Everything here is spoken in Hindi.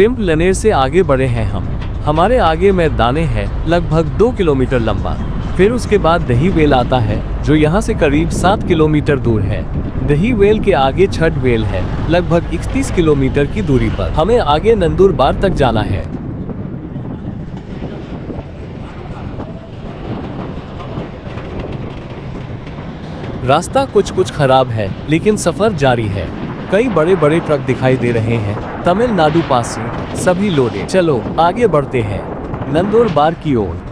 पिंप लनेर से आगे बढ़े हैं हम। हमारे आगे मैदाने है लगभग 2 किलोमीटर लंबा। फिर उसके बाद दही वेल आता है जो यहाँ से करीब 7 किलोमीटर दूर है। दही वेल के आगे छठ वेल है लगभग 31 किलोमीटर की दूरी पर। हमें आगे नंदुरबार तक जाना है। रास्ता कुछ खराब है लेकिन सफर जारी है। कई बड़े बड़े ट्रक दिखाई दे रहे हैं। तमिलनाडु पास से सभी लोडेड। चलो आगे बढ़ते हैं नंदुरबार की ओर।